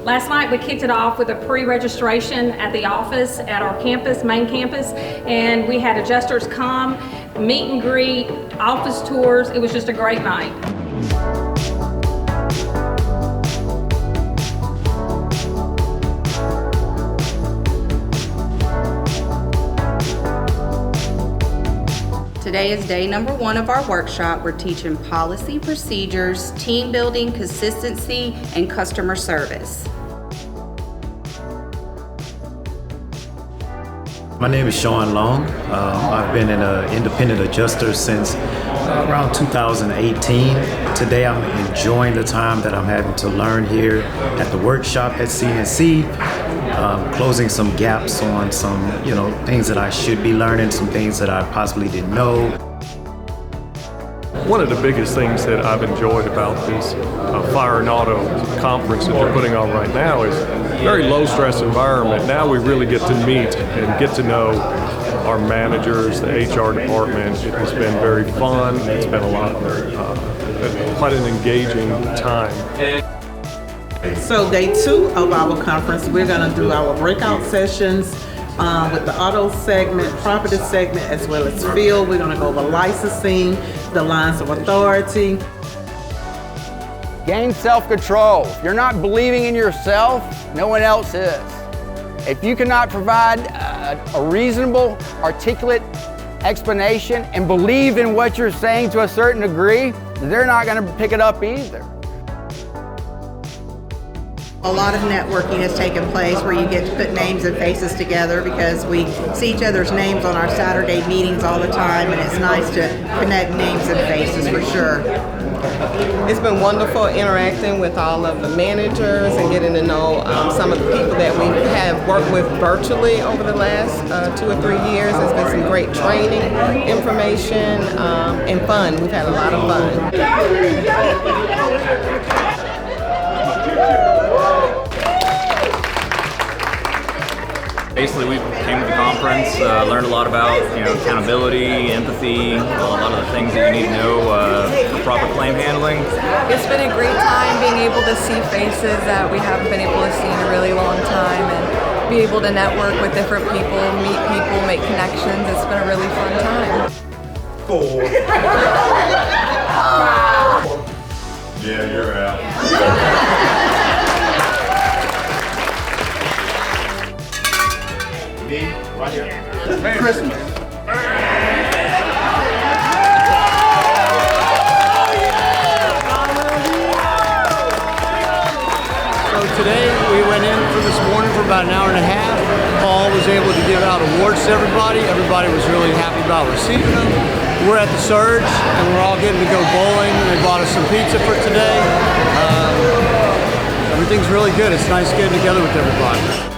Last night we kicked it off with a pre-registration at the office at our campus, main campus, and we had adjusters come, meet and greet, office tours. It was just a great night. Today is day number 1 of our workshop. We're teaching policy, procedures, team building, consistency, and customer service. My name is Sean Long. I've been an independent adjuster since around 2018. Today I'm enjoying the time that I'm having to learn here at the workshop at CNC, closing some gaps on some things that I should be learning, some things that I possibly didn't know. One of the biggest things that I've enjoyed about this Fire and Auto conference that they're putting on right now is a very low-stress environment. Now we really get to meet and get to know our managers, the HR department. It has been very fun. It's been quite an engaging time. So day 2 of our conference, we're going to do our breakout sessions with the auto segment, property segment, as well as field. We're going to go over licensing, the lines of authority. Gain self-control. If you're not believing in yourself, no one else is. If you cannot provide a reasonable, articulate explanation and believe in what you're saying to a certain degree, they're not going to pick it up either. A lot of networking has taken place where you get to put names and faces together because we see each other's names on our Saturday meetings all the time, and it's nice to connect names and faces for sure. It's been wonderful interacting with all of the managers and getting to know some of the people that we have worked with virtually over the last 2 or 3 years. There's been some great training, information, and fun. We've had a lot of fun. Basically, we came to the conference, learned a lot about accountability, empathy, a lot of the things that you need to know for proper claim handling. It's been a great time being able to see faces that we haven't been able to see in a really long time and be able to network with different people, meet people, make connections. It's been a really fun time. 4. Yeah, you're out. Right here. Merry Christmas. So today we went in for this morning for about an hour and a half. Paul was able to give out awards to everybody. Everybody was really happy about receiving them. We're at the Surge and we're all getting to go bowling. They bought us some pizza for today. Everything's really good. It's nice getting together with everybody.